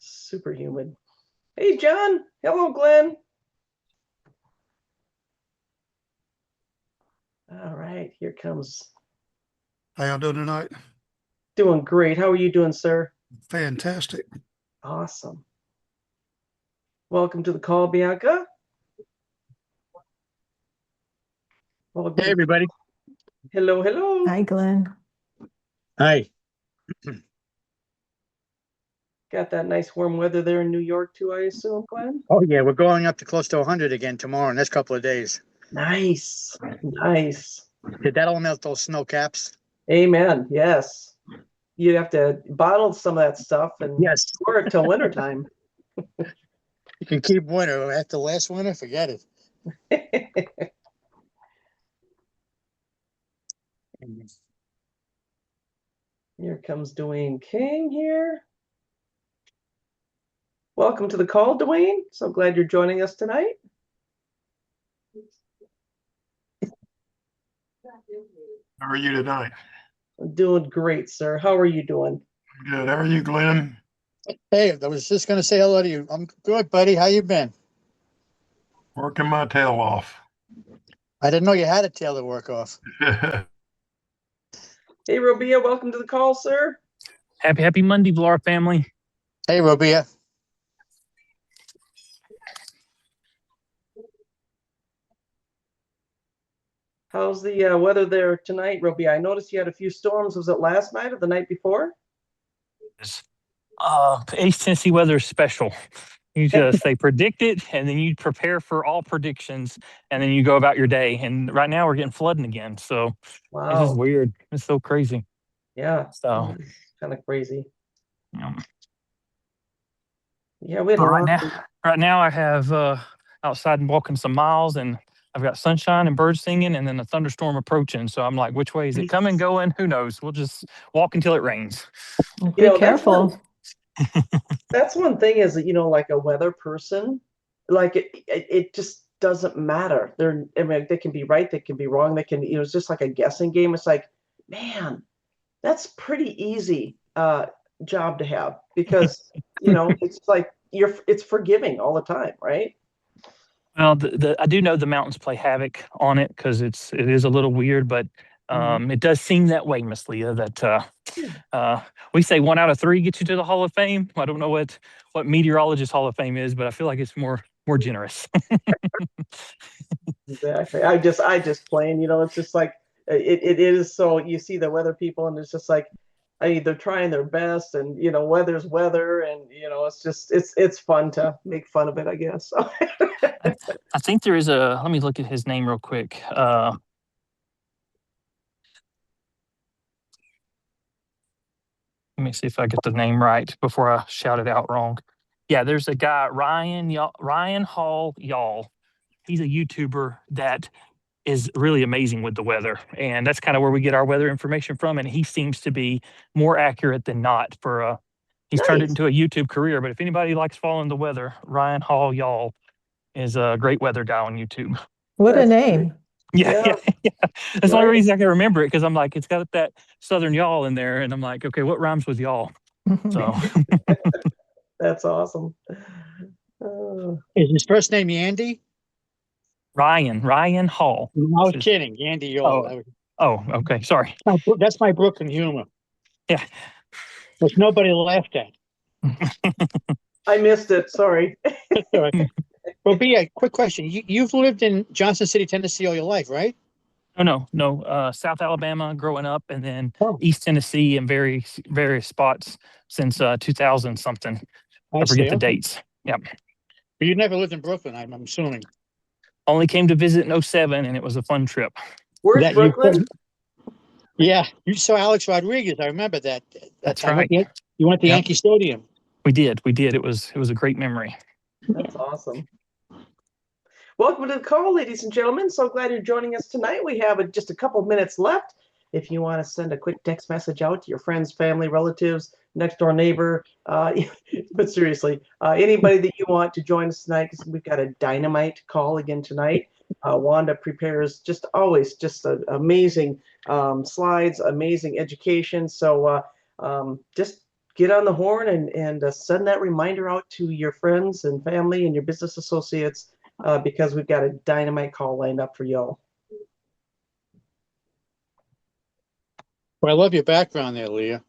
Super humid. Hey, John. Hello, Glenn. All right, here comes. How y'all doing tonight? Doing great. How are you doing, sir? Fantastic. Awesome. Welcome to the call, Bianca. Welcome Hey, everybody. Hello, hello. Hi, Glenn. Hi. Got that nice warm weather there in New York too, I assume, Glenn? Oh, yeah, we're going up to close to 100 again tomorrow, next couple of days. Nice. Nice. That'll melt those snow caps. Amen. Yes. You have to bottle some of that stuff and Yes. store it till wintertime. You can keep winter. After last winter, forget it. Here comes Dwayne King here. Welcome to the call, Dwayne. So glad you're joining us tonight. How are you tonight? I'm doing great, sir. How are you doing? Good. How are you, Glenn? Hey, I was just going to say hello to you. I'm good, buddy. How you been? Working my tail off. I didn't know you had a tail to work off. Hey, Robia, welcome to the call, sir. Happy Monday, Vollara family. Hey, Robia. How's the weather there tonight, Robia? I noticed you had a few storms. Was it last night or the night before? East Tennessee weather is special. They predict it, and then you prepare for all predictions, and then you go about your day. And right now we're getting flooding again, so Wow. It's just weird. It's so crazy. Yeah. So kind of crazy. yeah. Yeah, we had But right now I have outside and walking some miles, and I've got sunshine and birds singing, and then a thunderstorm approaching. So I'm like, which way is it coming, going? Who knows? We'll just walk until it rains. Be careful. That's one thing is that, like a weather person, like it just doesn't matter. I mean, they can be right, they can be wrong, they can, it's just like a guessing game. It's like, man, that's pretty easy job to have because, it's like it's forgiving all the time, right? Well, I do know the mountains play havoc on it because it is a little weird, but it does seem that way, Miss Leah. That we say 1 out of 3 gets you to the Hall of Fame. I don't know what meteorologist Hall of Fame is, but I feel like it's more generous. Exactly. I just playing. It's just like it is. So you see the weather people, and it's just like they're trying their best, and weather's weather, and it's just it's fun to make fun of it, I guess. I think there is let me look at his name real quick. Let me see if I get the name right before I shout it out wrong. Yeah, there's a guy, Ryan Hall Y'all. He's a YouTuber that is really amazing with the weather. And that's kind of where we get our weather information from. And he seems to be more accurate than not he's turned it into a YouTube career. But if anybody likes following the weather, Ryan Hall Y'all is a great weather guy on YouTube. What a name. Yeah. That's the only reason I can remember it, because I'm like, it's got that Southern y'all in there. And I'm like, okay, what rhymes with y'all? So that's awesome. Is his first name Yandy? Ryan Hall. I was kidding. Yandy Y'all. Oh, okay. Sorry. That's my Brooklyn humor. Yeah. Which nobody laughed at. I missed it. Sorry. Well, a quick question. You've lived in Johnson City, Tennessee all your life, right? No. South Alabama growing up, and then East Tennessee in various spots since 2000 something. I forget the dates. Yeah. But you never lived in Brooklyn, I'm assuming. Only came to visit in 2007, and it was a fun trip. Where's Brooklyn? Yeah, you saw Alex Rodriguez. I remember that. That's right. You went to Yankee Stadium. We did. It was a great memory. That's awesome. Welcome to the call, ladies and gentlemen. So glad you're joining us tonight. We have just a couple minutes left. If you want to send a quick text message out to your friends, family, relatives, next door neighbor, but seriously, anybody that you want to join us tonight, because we've got a dynamite call again tonight. Wanda prepares always amazing slides, amazing education. So just get on the horn and send that reminder out to your friends and family and your business associates because we've got a dynamite call lined up for y'all. Well, I love your background there, Leah.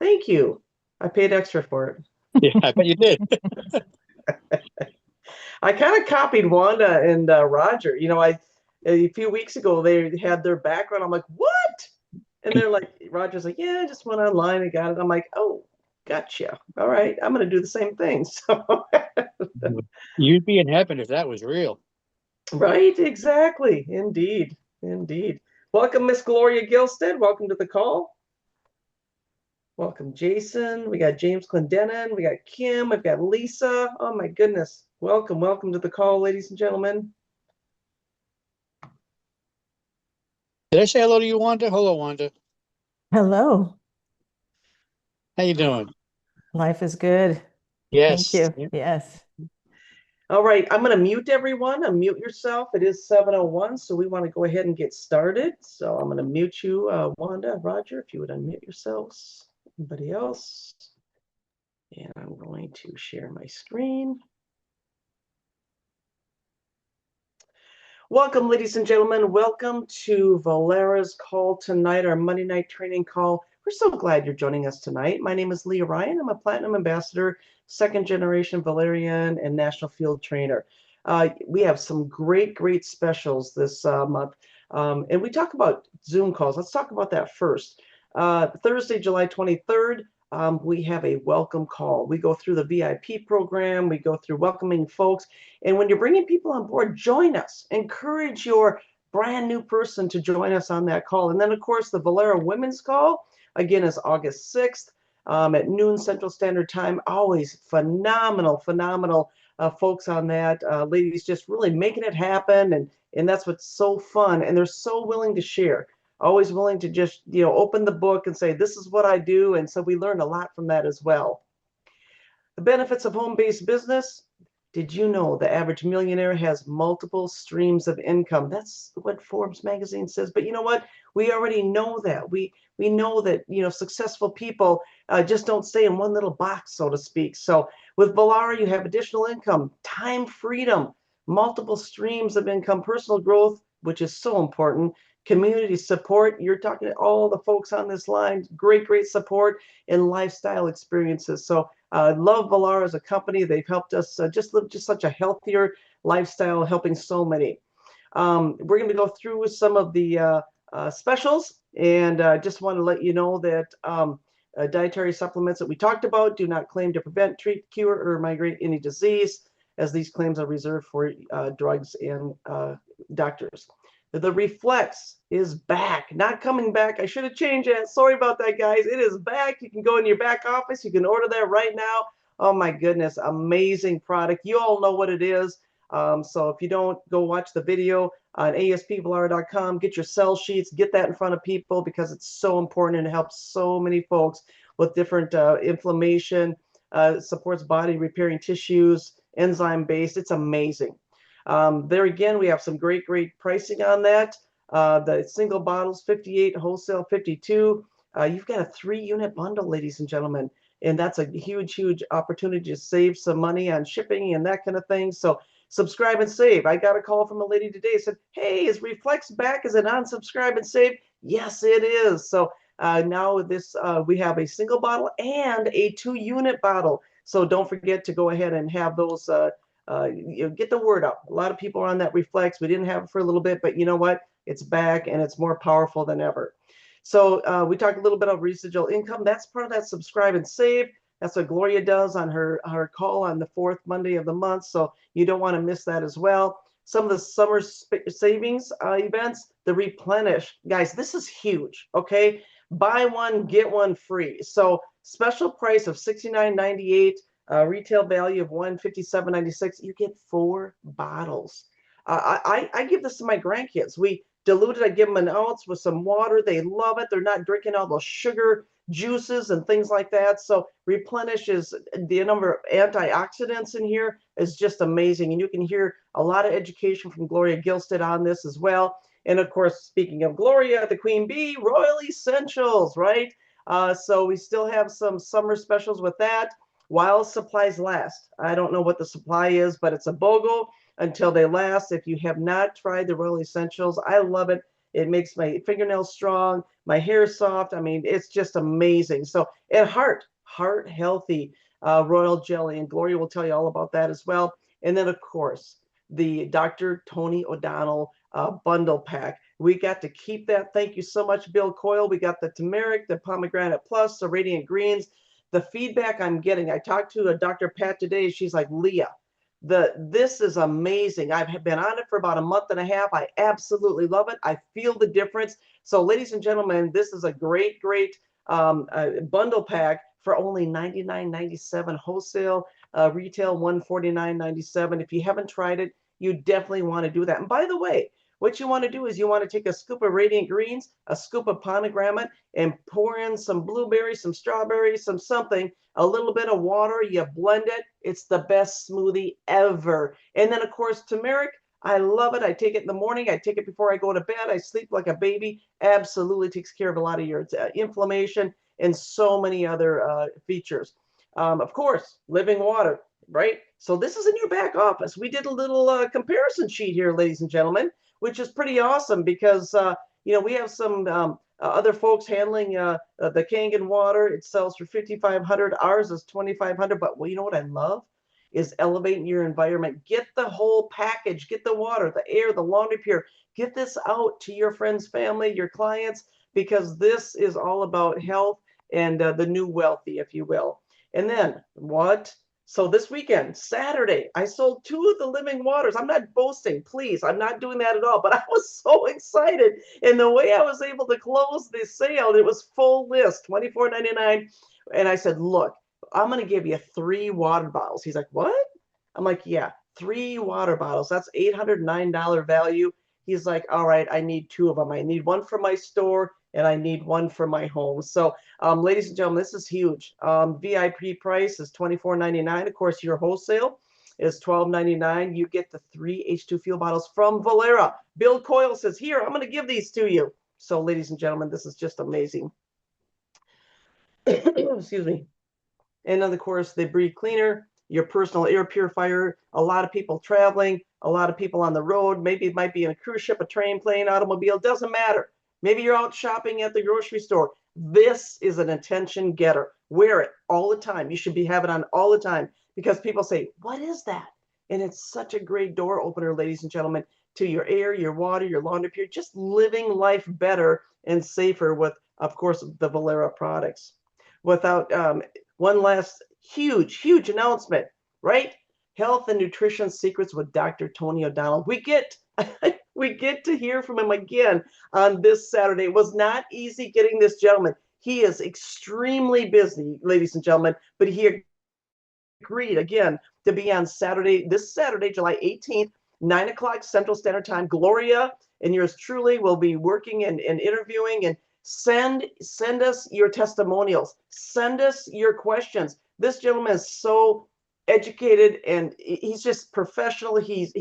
Thank you. I paid extra for it. Yeah, I bet you did. I kind of copied Wanda and Roger. You know, a few weeks ago they had their background. I'm like, what? And they're like, Roger's like, yeah, I just went online and got it. I'm like, oh, gotcha. All right, I'm gonna do the same thing. So, You'd be in heaven if that was real. right, exactly, indeed, indeed. Welcome, Miss Gloria Gilstead. Welcome to the call. Welcome, Jason. We got James Clendenin. We got Kim. We've got Lisa. Oh my goodness. Welcome, welcome to the call, ladies and gentlemen. Did I say hello to you, Wanda? Hello, Wanda. Hello. How you doing? Life is good. Thank Yes. you. Yes. All right, I'm going to mute everyone. Unmute yourself. It is 7:01, so we want to go ahead and get started. So I'm going to mute you, Wanda, Roger, if you would unmute yourselves. Anybody else? And I'm going to share my screen. Welcome, ladies and gentlemen. Welcome to Volara's call tonight, our Monday night training call. We're so glad you're joining us tonight. My name is Leah Ryan. I'm a Platinum Ambassador, second generation Valerian, and National Field Trainer. We have some great specials this month. And we talk about Zoom calls. Let's talk about that first. Thursday, July 23rd, we have a welcome call. We go through the VIP program. We go through welcoming folks. And when you're bringing people on board, join us. Encourage your brand new person to join us on that call. And then, of course, the Vollara Women's Call, again, is August 6th at noon Central Standard Time. Always phenomenal folks on that. Ladies just really making it happen. And that's what's so fun. And they're so willing to share. Always willing to just, open the book and say, this is what I do. And so we learn a lot from that as well. The benefits of home-based business. Did you know the average millionaire has multiple streams of income? That's what Forbes magazine says. But you know what? We already know that. We know that, successful people just don't stay in one little box, so to speak. So with Vollara, you have additional income, time freedom, multiple streams of income, personal growth, which is so important, community support. You're talking to all the folks on this line, great support, and lifestyle experiences. So love Vollara as a company. They've helped us just live just such a healthier lifestyle, helping so many. We're going to go through some of the specials, and just want to let you know that dietary supplements that we talked about do not claim to prevent, treat, cure, or migrate any disease, as these claims are reserved for drugs and doctors. The Reflex is back, not coming back. I should have changed it. Sorry about that, guys. It is back. You can go in your back office. You can order that right now. Oh my goodness, amazing product. You all know what it is. So if you don't, go watch the video on aspvollara.com. Get your cell sheets. Get that in front of people because it's so important and it helps so many folks with different inflammation, supports body repairing tissues, enzyme-based. It's amazing. There again, we have some great pricing on that. The single bottles, 58, wholesale 52. You've got a 3-unit bundle, ladies and gentlemen, and that's a huge opportunity to save some money on shipping and that kind of thing. So subscribe and save. I got a call from a lady today, said, hey, is Reflex back? Is it on subscribe and save? Yes, it is. So now this we have a single bottle and a 2-unit bottle. So don't forget to go ahead and have those get the word out. A lot of people are on that Reflex. We didn't have it for a little bit, but you know what? It's back and it's more powerful than ever. So we talked a little bit of residual income. That's part of that subscribe and save. That's what Gloria does on her call on the 4th Monday of the month. So you don't want to miss that as well. Some of the summer savings events, the Replenish. Guys, this is huge, okay? Buy one, get one free. So special price of $69.98. Retail value of $157.96. You get 4 bottles. I give this to my grandkids. We dilute it. I give them an ounce with some water. They love it. They're not drinking all those sugar juices and things like that. So Replenish is the number of antioxidants in here is just amazing. And you can hear a lot of education from Gloria Gilstead on this as well. And of course, speaking of Gloria, the Queen Bee, Royal Essentials, right? So we still have some summer specials with that while supplies last. I don't know what the supply is, but it's a BOGO until they last. If you have not tried the Royal Essentials, I love it. It makes my fingernails strong, my hair soft. I mean, it's just amazing. So, and heart healthy royal jelly, and Gloria will tell you all about that as well. And then, of course, the Dr. Tony O'Donnell bundle pack. We got to keep that. Thank you so much, Bill Coyle. We got the turmeric, the pomegranate plus, the radiant greens. The feedback I'm getting, I talked to a Dr. Pat today. She's like, Leah, this is amazing. I've been on it for about a month and a half. I absolutely love it. I feel the difference. So, ladies and gentlemen, this is a great bundle pack for only $99.97 wholesale, retail $149.97. If you haven't tried it, you definitely want to do that. And by the way, what you want to do is you want to take a scoop of radiant greens, a scoop of pomegranate, and pour in some blueberries, some strawberries, some something, a little bit of water. You blend it. It's the best smoothie ever. And then, of course, turmeric. I love it. I take it in the morning. I take it before I go to bed. I sleep like a baby. Absolutely takes care of a lot of your inflammation and so many other features. Of course, living water, right? So this is in your back office. We did a little comparison sheet here, ladies and gentlemen, which is pretty awesome because, we have some other folks handling the Kangen water. It sells for $5,500. Ours is $2,500. But you know what I love is elevating your environment. Get the whole package. Get the water, the air, the laundry pure. Get this out to your friends, family, your clients, because this is all about health and the new wealthy, if you will. And then what? So this weekend, Saturday, I sold 2 of the living waters. I'm not boasting, please. I'm not doing that at all. But I was so excited. And the way I was able to close the sale, it was full list, $24.99. And I said, look, I'm going to give you 3 water bottles. He's like, what? I'm like, yeah, 3 water bottles. That's $809 value. He's like, all right, I need 2 of them. I need one for my store and I need one for my home. So, ladies and gentlemen, this is huge. VIP price is $24.99. Of course, your wholesale is $12.99. You get the 3 H2 fuel bottles from Vollara. Bill Coyle says, here, I'm going to give these to you. So, ladies and gentlemen, this is just amazing. Excuse me. And then, of course, they breathe cleaner, your personal air purifier. A lot of people traveling, a lot of people on the road. Maybe it might be in a cruise ship, a train, plane, automobile. Doesn't matter. Maybe you're out shopping at the grocery store. This is an attention getter. Wear it all the time. You should be having it on all the time because people say, what is that? And it's such a great door opener, ladies and gentlemen, to your air, your water, your laundry pure, just living life better and safer with, of course, the Vollara products. Without one last huge announcement, right? Health and Nutrition Secrets with Dr. Tony O'Donnell. We get to hear from him again on this Saturday. It was not easy getting this gentleman. He is extremely busy, ladies and gentlemen, but he agreed again to be on this Saturday, July 18th, 9 o'clock Central Standard Time. Gloria and yours truly will be working and interviewing, and send us your testimonials. Send us your questions. This gentleman is so educated and he's just professional. He's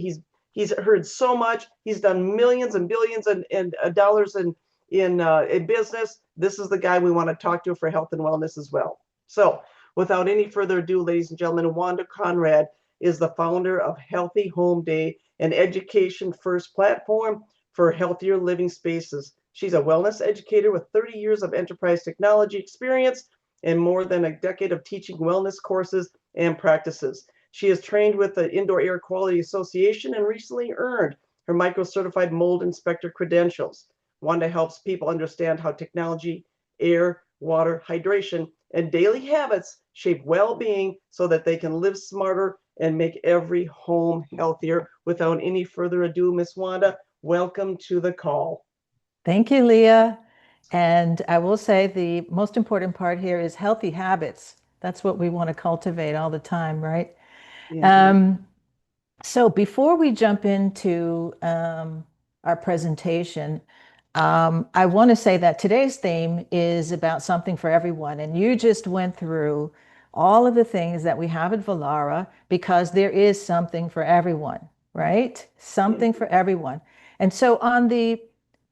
heard so much. He's done millions and billions and dollars in business. This is the guy we want to talk to for health and wellness as well. So without any further ado, ladies and gentlemen, Wanda Conrad is the founder of Healthy Home Day, an education first platform for healthier living spaces. She's a wellness educator with 30 years of enterprise technology experience and more than a decade of teaching wellness courses and practices. She is trained with the Indoor Air Quality Association and recently earned her micro-certified mold inspector credentials. Wanda helps people understand how technology, air, water, hydration, and daily habits shape well-being so that they can live smarter and make every home healthier. Without any further ado, Miss Wanda, welcome to the call. Thank you, Leah. And I will say the most important part here is healthy habits. That's what we want to cultivate all the time, right? Yeah. So before we jump into our presentation, I want to say that today's theme is about something for everyone. And you just went through all of the things that we have at Vollara because there is something for everyone, right? Something for everyone. And so on the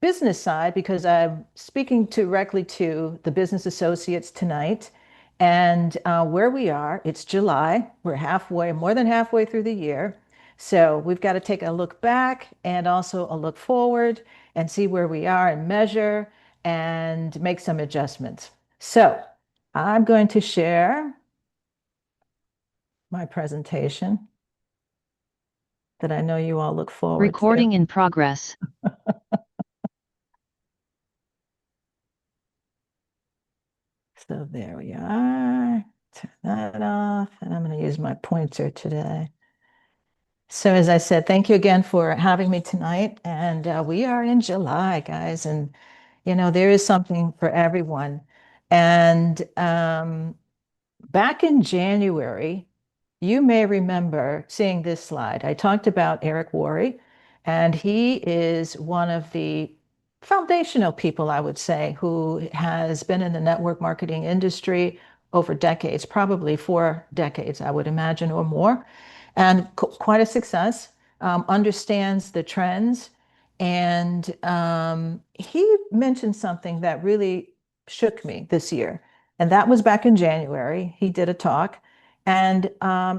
business side because I'm speaking directly to the business associates tonight. And where we are, it's July. We're more than halfway through the year. So we've got to take a look back and also a look forward and see where we are and measure and make some adjustments. So I'm going to share my presentation that I know you all look forward Recording to. in progress. So there we are. Turn that off, and I'm going to use my pointer today. So as I said, thank you again for having me tonight. And we are in July, guys, and there is something for everyone. And back in January, you may remember seeing this slide. I talked about Eric Worre, and he is one of the foundational people, I would say, who has been in the network marketing industry over decades, probably 4 decades, I would imagine, or more, and quite a success, understands the trends. And he mentioned something that really shook me this year. And that was back in January. He did a talk. And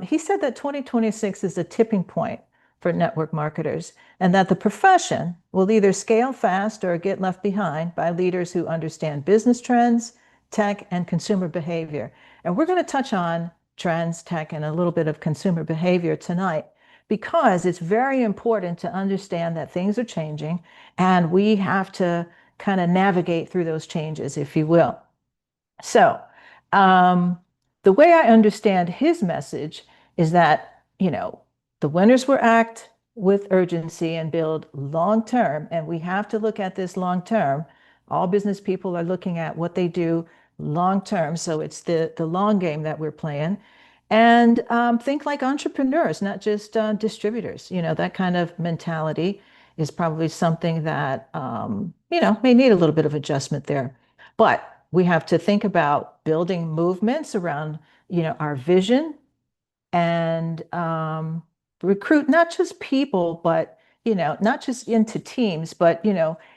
he said that 2026 is a tipping point for network marketers, and that the profession will either scale fast or get left behind by leaders who understand business trends, tech, and consumer behavior. And we're going to touch on trends, tech, and a little bit of consumer behavior tonight, because it's very important to understand that things are changing and we have to kind of navigate through those changes, if you will. So, the way I understand his message is that, the winners will act with urgency and build long term. And we have to look at this long term. All business people are looking at what they do long term. So it's the long game that we're playing. And think like entrepreneurs, not just distributors. That kind of mentality is probably something that, may need a little bit of adjustment there. But we have to think about building movements around, our vision, and recruit not just people, but, not just into teams, but,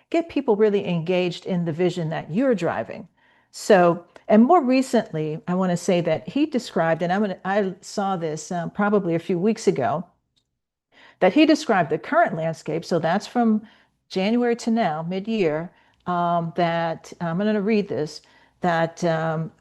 get people really engaged in the vision that you're driving. So, and more recently, I want to say that he described, and I saw this probably a few weeks ago, that he described the current landscape. So that's from January to now, mid-year, that I'm going to read this, that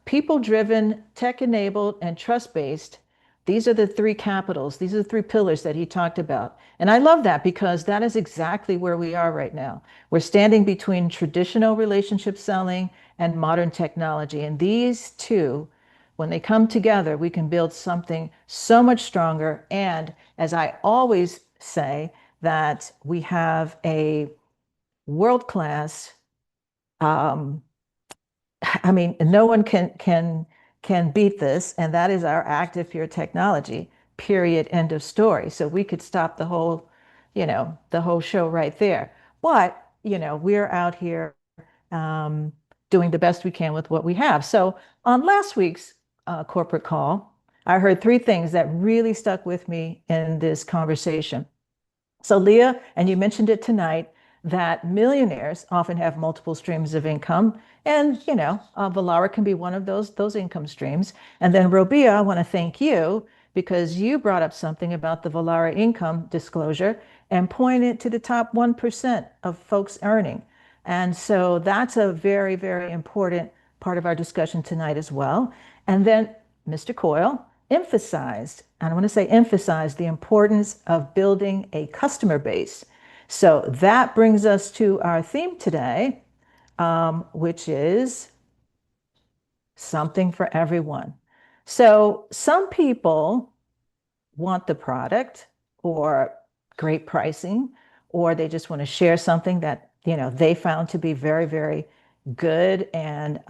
people-driven, tech-enabled, and trust-based, these are the three capitals. These are the three pillars that he talked about. And I love that because that is exactly where we are right now. We're standing between traditional relationship selling and modern technology. And these two, when they come together, we can build something so much stronger. And as I always say, that we have a world-class, no one can beat this, and that is our active peer technology, period, end of story. So we could stop the whole show right there. But, we're out here doing the best we can with what we have. So on last week's corporate call, I heard three things that really stuck with me in this conversation. So Leah, and you mentioned it tonight, that millionaires often have multiple streams of income. And, Vollara can be one of those income streams. And then Robia, I want to thank you because you brought up something about the Vollara income disclosure and pointed to the top 1% of folks earning. And so that's a very, very important part of our discussion tonight as well. And then Mr. Coyle emphasized, and I want to say emphasized, the importance of building a customer base. So that brings us to our theme today, which is something for everyone. So some people want the product or great pricing, or they just want to share something that they found to be very, very good. And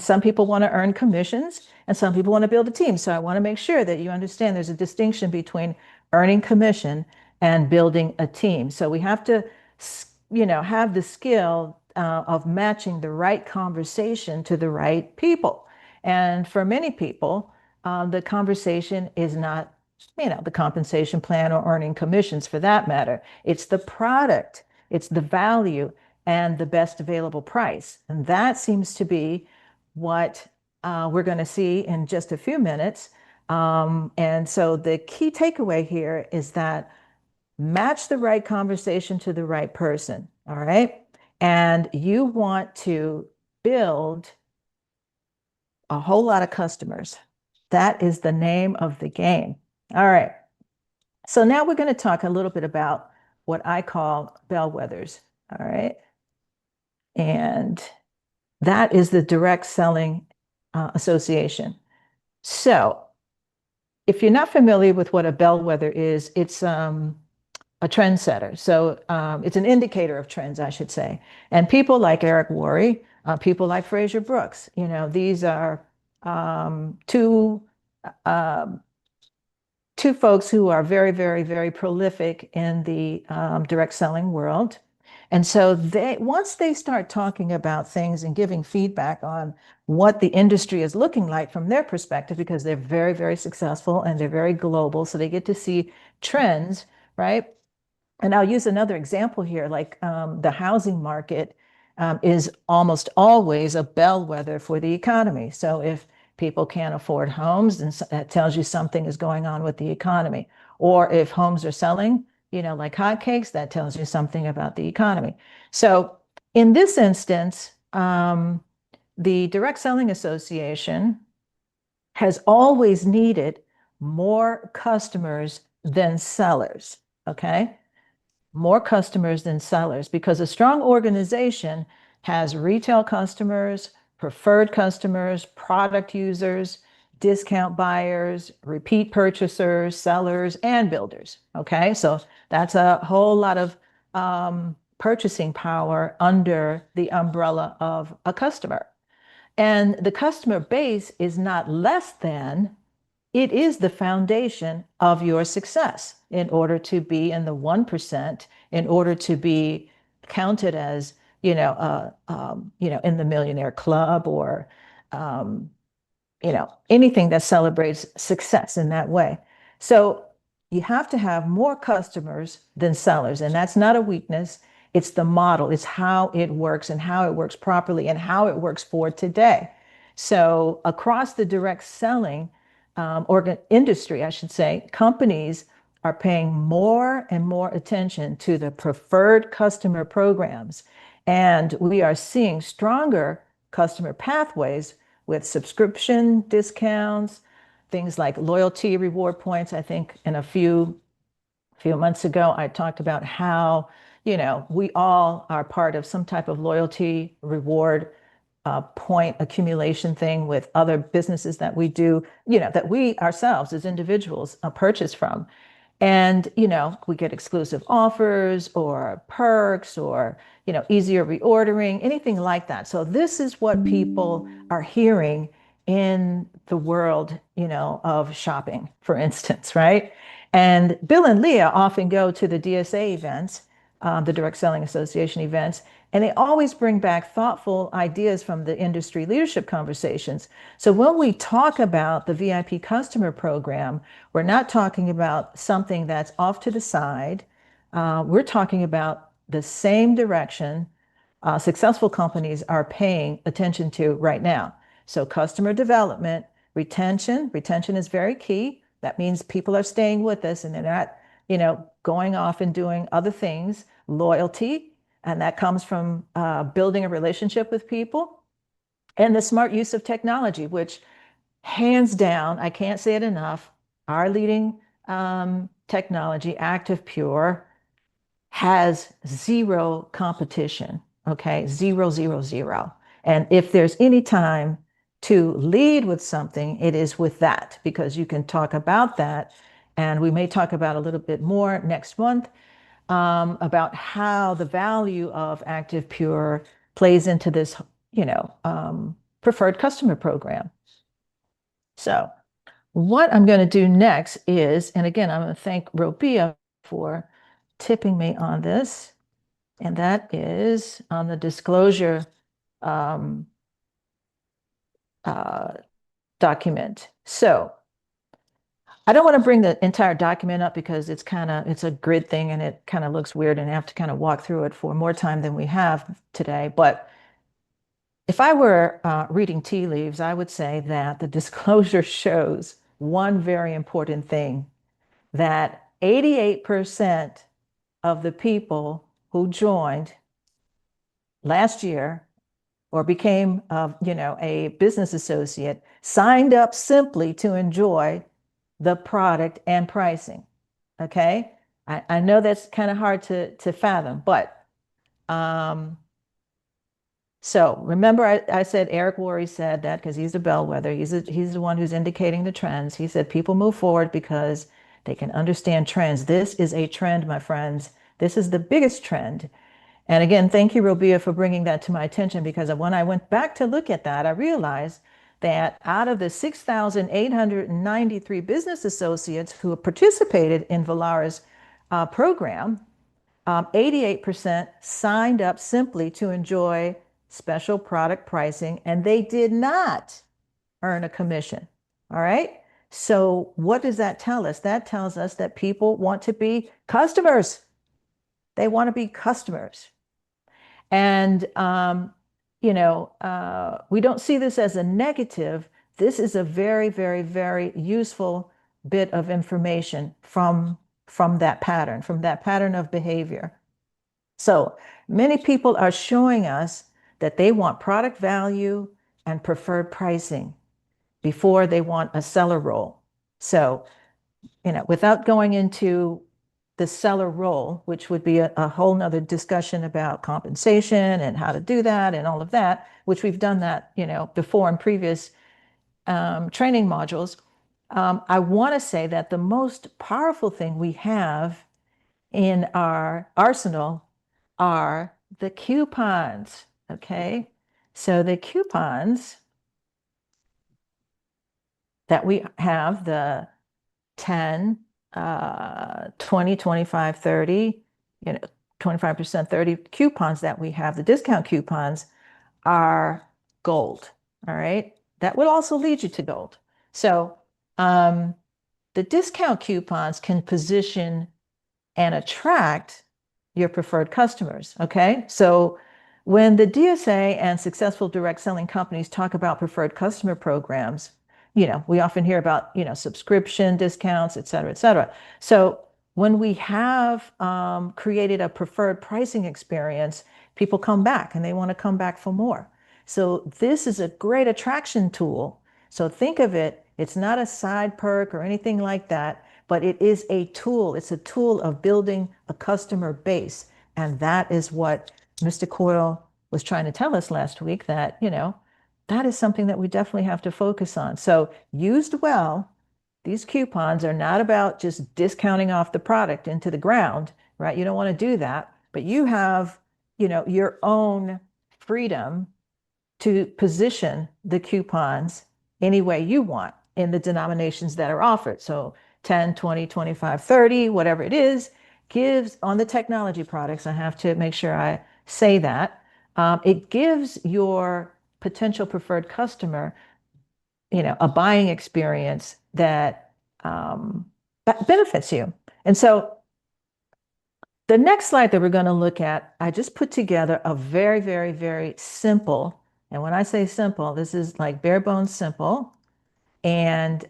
some people want to earn commissions, and some people want to build a team. So I want to make sure that you understand there's a distinction between earning commission and building a team. So we have to, have the skill of matching the right conversation to the right people. And for many people, the conversation is not, the compensation plan or earning commissions for that matter. It's the product, it's the value, and the best available price. And that seems to be what we're going to see in just a few minutes. And so the key takeaway here is that match the right conversation to the right person. All right. And you want to build a whole lot of customers. That is the name of the game. All right. So now we're going to talk a little bit about what I call bellwethers. All right. And that is the Direct Selling Association. So if you're not familiar with what a bellwether is, it's a trendsetter. So it's an indicator of trends, I should say. And people like Eric Worre, people like Fraser Brooks, these are two folks who are very, very, very prolific in the direct selling world. And so once they start talking about things and giving feedback on what the industry is looking like from their perspective, because they're very, very successful and they're very global, so they get to see trends, right? And I'll use another example here, like the housing market is almost always a bellwether for the economy. So if people can't afford homes, then that tells you something is going on with the economy. Or if homes are selling, like hotcakes, that tells you something about the economy. So in this instance, the Direct Selling Association has always needed more customers than sellers, okay? More customers than sellers, because a strong organization has retail customers, preferred customers, product users, discount buyers, repeat purchasers, sellers, and builders. Okay, so that's a whole lot of purchasing power under the umbrella of a customer. And the customer base is not less than, it is the foundation of your success in order to be in the 1%, in order to be counted as, in the millionaire club, or, anything that celebrates success in that way. So you have to have more customers than sellers. And that's not a weakness. It's the model. It's how it works, and how it works properly, and how it works for today. So across the direct selling industry, I should say, companies are paying more and more attention to the preferred customer programs. And we are seeing stronger customer pathways with subscription discounts, things like loyalty reward points. I think in a few months ago, I talked about how, we all are part of some type of loyalty reward point accumulation thing with other businesses that we do, that we ourselves as individuals purchase from. And, we get exclusive offers or perks, or, easier reordering, anything like that. So this is what people are hearing in the world, of shopping, for instance, right? And Bill and Leah often go to the DSA events, the Direct Selling Association events, and they always bring back thoughtful ideas from the industry leadership conversations. So when we talk about the VIP customer program, we're not talking about something that's off to the side. We're talking about the same direction successful companies are paying attention to right now. So customer development, retention is very key. That means people are staying with us and they're not, going off and doing other things. Loyalty, and that comes from building a relationship with people. And the smart use of technology, which hands down, I can't say it enough, our leading technology, Active Pure, has zero competition. Okay, zero, zero, zero. And if there's any time to lead with something, it is with that, because you can talk about that. And we may talk about a little bit more next month about how the value of Active Pure plays into this, preferred customer program. So what I'm going to do next is, and again, I'm going to thank Robia for tipping me on this, and that is on the disclosure document. So I don't want to bring the entire document up because it's a grid thing and it kind of looks weird and I have to kind of walk through it for more time than we have today. But if I were reading tea leaves, I would say that the disclosure shows one very important thing, that 88% of the people who joined last year or became, a business associate signed up simply to enjoy the product and pricing. Okay. I know that's kind of hard to fathom, but so remember I said Eric Worre said that because he's a bellwether. He's the one who's indicating the trends. He said people move forward because they can understand trends. This is a trend, my friends. This is the biggest trend. And again, thank you, Robia, for bringing that to my attention, because when I went back to look at that, I realized that out of the 6,893 business associates who participated in Volara's program, 88% signed up simply to enjoy special product pricing, and they did not earn a commission. All right. So what does that tell us? That tells us that people want to be customers. They want to be customers. And, we don't see this as a negative. This is a very, very, very useful bit of information from that pattern of behavior. So many people are showing us that they want product value and preferred pricing before they want a seller role. So, without going into the seller role, which would be a whole nother discussion about compensation and how to do that and all of that, which we've done that, before in previous training modules. I want to say that the most powerful thing we have in our arsenal are the coupons. Okay. So the coupons that we have, the 10, 20, 25, 30, 25%, 30 coupons that we have, the discount coupons are gold. All right. That will also lead you to gold. So the discount coupons can position and attract your preferred customers. Okay. So when the DSA and successful direct selling companies talk about preferred customer programs, we often hear about, subscription discounts, et cetera, et cetera. So when we have created a preferred pricing experience, people come back and they want to come back for more. So this is a great attraction tool. So think of it, it's not a side perk or anything like that, but it is a tool. It's a tool of building a customer base. And that is what Mr. Coyle was trying to tell us last week, that, that is something that we definitely have to focus on. So used well, these coupons are not about just discounting off the product into the ground, right? You don't want to do that, but you have, your own freedom to position the coupons any way you want in the denominations that are offered. So 10, 20, 25, 30, whatever it is, gives on the technology products. I have to make sure I say that. It gives your potential preferred customer, a buying experience that benefits you. And so the next slide that we're going to look at, I just put together a very, very, very simple, and when I say simple, this is like bare bones simple. And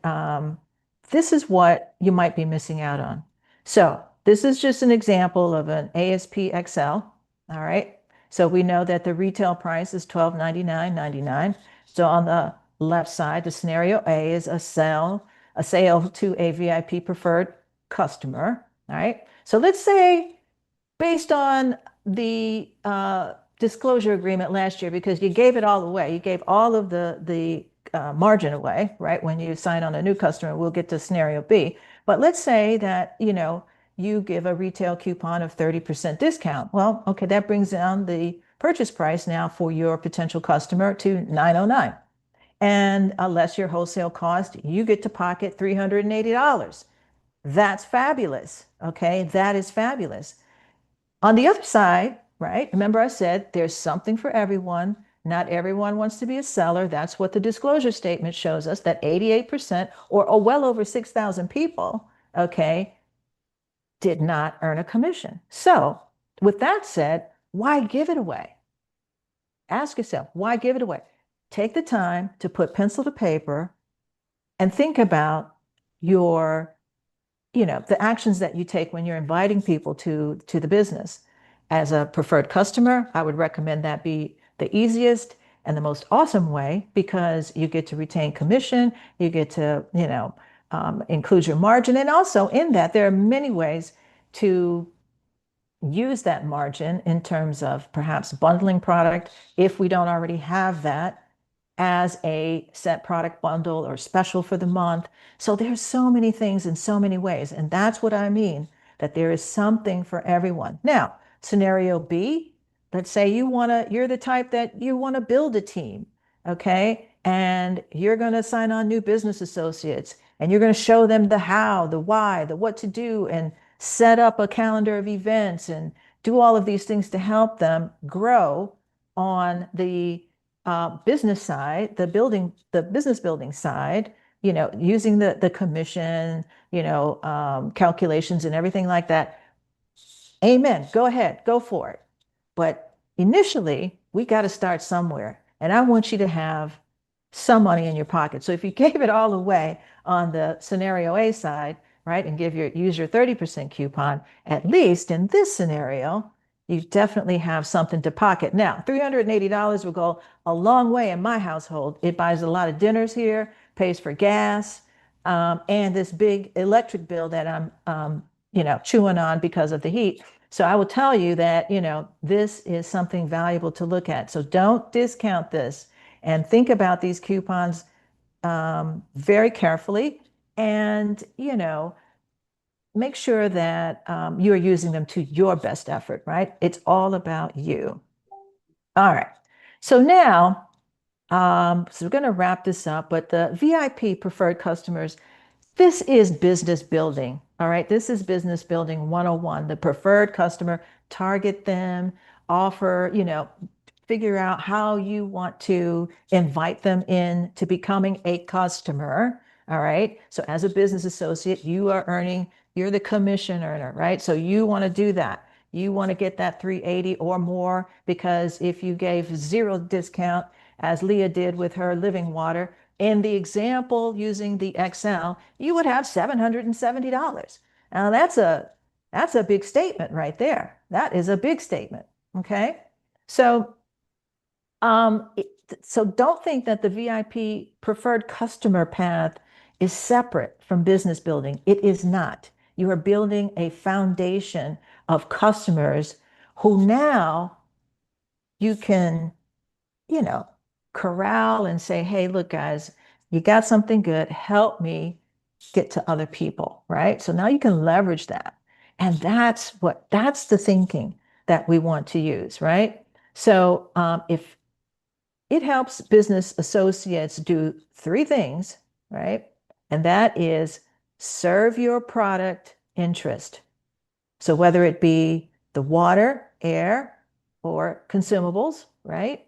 this is what you might be missing out on. So this is just an example of an ASP XL. All right. So we know that the retail price is $1299.99. So on the left side, the scenario A is a sale to a VIP preferred customer. All right. So let's say, based on the disclosure agreement last year, because you gave it all away, you gave all of the margin away, right? When you sign on a new customer, we'll get to scenario B. But let's say that, you give a retail coupon of 30% discount. Well, okay, that brings down the purchase price now for your potential customer to $909. And less your wholesale cost, you get to pocket $380. That's fabulous. Okay, that is fabulous. On the other side, right? Remember I said there's something for everyone. Not everyone wants to be a seller. That's what the disclosure statement shows us, that 88% or well over 6,000 people, okay, did not earn a commission. So with that said, why give it away? Ask yourself, why give it away? Take the time to put pencil to paper and think about your, the actions that you take when you're inviting people to the business. As a preferred customer, I would recommend that be the easiest and the most awesome way, because you get to retain commission, you get to, include your margin. And also in that, there are many ways to use that margin in terms of perhaps bundling product if we don't already have that as a set product bundle or special for the month. So there's so many things in so many ways. And that's what I mean, that there is something for everyone. Now, scenario B, let's say you're the type that you want to build a team, okay? And you're going to sign on new business associates and you're going to show them the how, the why, the what to do, and set up a calendar of events and do all of these things to help them grow on the business side, the business building side, using the commission, calculations and everything like that. Amen. Go ahead, go for it. But initially, we got to start somewhere. And I want you to have some money in your pocket. So if you gave it all away on the scenario A side, right, and use your 30% coupon, at least in this scenario, you definitely have something to pocket. Now, $380 will go a long way in my household. It buys a lot of dinners here, pays for gas, and this big electric bill that I'm, chewing on because of the heat. So I will tell you that, this is something valuable to look at. So don't discount this, and think about these coupons very carefully, and, make sure that you are using them to your best effort, right? It's all about you. All right. So now, so we're going to wrap this up, but the VIP preferred customers, this is business building. All right. This is business building 101. The preferred customer, target them, offer, figure out how you want to invite them in to becoming a customer. All right. So as a business associate, you're the commission earner, right? So you want to do that. You want to get that 380 or more, because if you gave zero discount, as Leah did with her living water, in the example using the Excel, you would have $770. Now that's a big statement right there. That is a big statement. Okay. So so don't think that the VIP preferred customer path is separate from business building. It is not. You are building a foundation of customers who now you can, corral and say, hey, look, guys, you got something good. Help me get to other people, right? So now you can leverage that. And that's the thinking that we want to use, right? So if it helps business associates do three things, right? And that is serve your product interest. So whether it be the water, air, or consumables, right?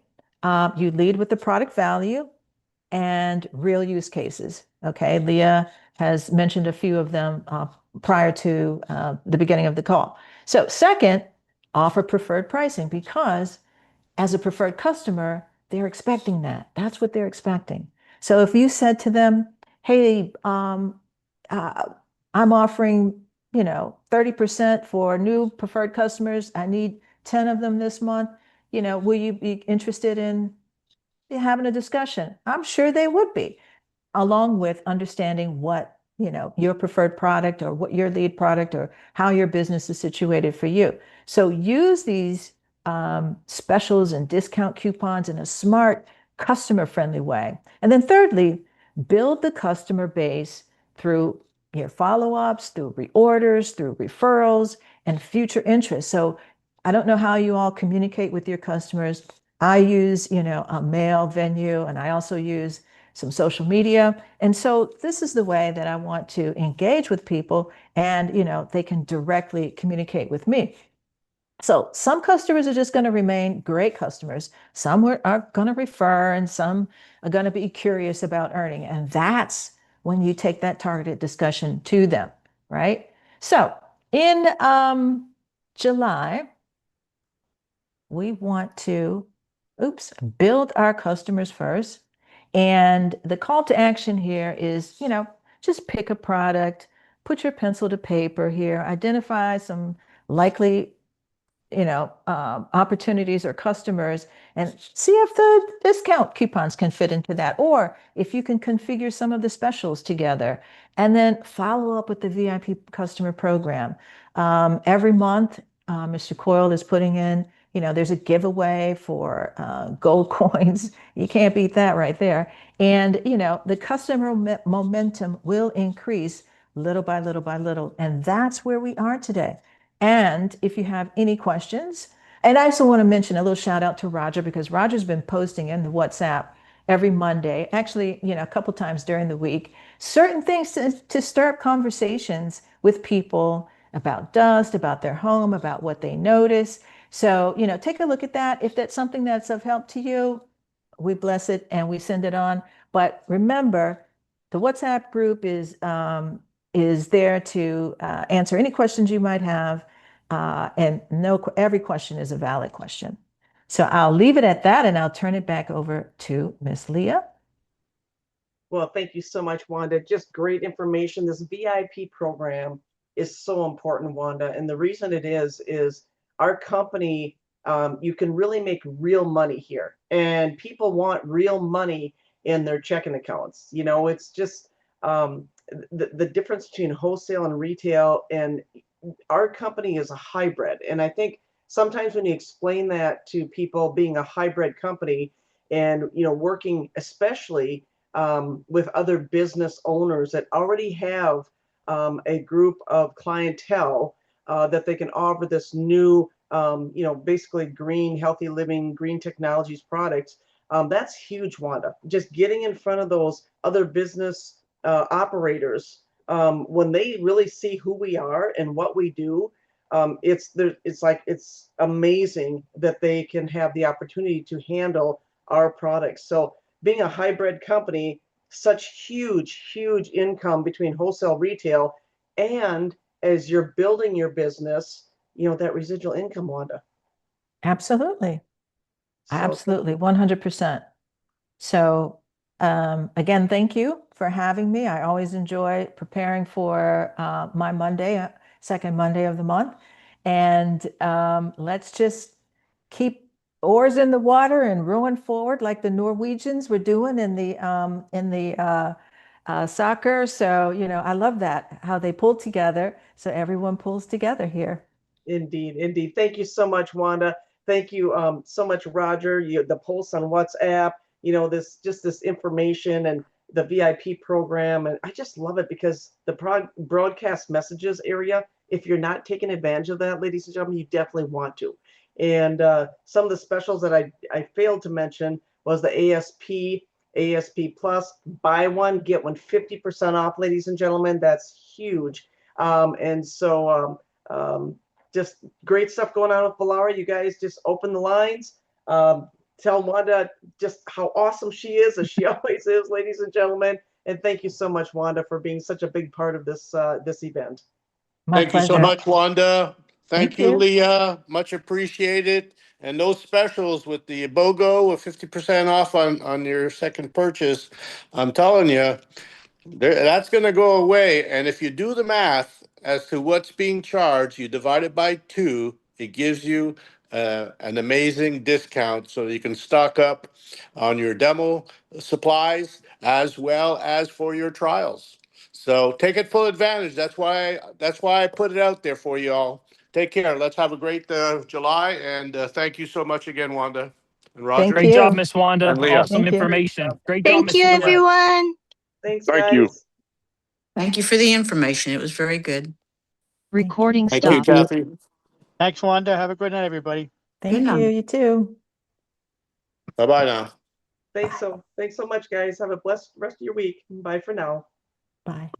You lead with the product value and real use cases. Okay, Leah has mentioned a few of them prior to the beginning of the call. So second, offer preferred pricing, because as a preferred customer, they're expecting that. That's what they're expecting. So if you said to them, hey, I'm offering, 30% for new preferred customers. I need 10 of them this month. Will you be interested in having a discussion? I'm sure they would be, along with understanding what, your preferred product or what your lead product or how your business is situated for you. So use these specials and discount coupons in a smart, customer-friendly way. And then thirdly, build the customer base through your follow-ups, through reorders, through referrals, and future interest. So I don't know how you all communicate with your customers. I use, a mail venue, and I also use some social media. And so this is the way that I want to engage with people, and, they can directly communicate with me. So some customers are just going to remain great customers. Some are going to refer, and some are going to be curious about earning. And that's when you take that targeted discussion to them, right? So in July, we want to, build our customers first. And the call to action here is, just pick a product, put your pencil to paper here, identify some likely opportunities or customers, and see if the discount coupons can fit into that, or if you can configure some of the specials together, and then follow up with the VIP customer program. Every month, Mr. Coyle is putting in, there's a giveaway for gold coins. You can't beat that right there. And, the customer momentum will increase little by little by little. And that's where we are today. And if you have any questions, and I also want to mention a little shout out to Roger, because Roger's been posting in the WhatsApp every Monday, actually, a couple times during the week, certain things to stir up conversations with people about dust, about their home, about what they notice. So, take a look at that. If that's something that's of help to you, we bless it and we send it on. But remember, the WhatsApp group is there to answer any questions you might have. And every question is a valid question. So I'll leave it at that, and I'll turn it back over to Miss Leah. Well, thank you so much, Wanda. Just great information. This VIP program is so important, Wanda. And the reason it is our company, you can really make real money here. And people want real money in their checking accounts. It's just the difference between wholesale and retail. And our company is a hybrid. And I think sometimes when you explain that to people, being a hybrid company and, working especially with other business owners that already have a group of clientele that they can offer this new, basically green, healthy living, green technologies products. That's huge, Wanda. Just getting in front of those other business operators, when they really see who we are and what we do, it's amazing that they can have the opportunity to handle our products. So being a hybrid company, such huge income between wholesale, retail, and as you're building your business, that residual income, Wanda. Absolutely. So Absolutely. 100%. So again, thank you for having me. I always enjoy preparing for my Monday, second Monday of the month. And let's just keep oars in the water and rowing forward like the Norwegians were doing in the soccer. So, I love that, how they pull together. So everyone pulls together here. Indeed. Thank you so much, Wanda. Thank you so much, Roger. The posts on WhatsApp, this information and the VIP program. And I just love it because the broadcast messages area, if you're not taking advantage of that, ladies and gentlemen, you definitely want to. And some of the specials that I failed to mention was the ASP Plus, buy one, get one 50% off, ladies and gentlemen. That's huge. And so just great stuff going on with Vollara. You guys just open the lines. Tell Wanda just how awesome she is, as she always is, ladies and gentlemen. And thank you so much, Wanda, for being such a big part of this event. My Thank you so pleasure. much, Wanda. Thank Thank you, you. Leah. Much appreciated. And those specials with the BOGO with 50% off on your second purchase, I'm telling you, that's going to go away. And if you do the math as to what's being charged, you divide it by 2, it gives you an amazing discount so you can stock up on your demo supplies as well as for your trials. So take it full advantage. That's why I put it out there for you all. Take care. Let's have a great July. And thank you so much again, Wanda and Roger. Thank Great job, you. Miss Wanda. And Leah. Awesome Thank you. information. Great job, Thank Miss you, Leah. everyone. Thanks, Thank guys. you. Thank you for the information. It was very good. Recording Thank you, Kathy. Thanks, Wanda. Have a good night, everybody. Thank Good night. you. You too. Bye-bye now. Thanks so much, guys. Have a blessed rest of your week. Bye for now. Bye.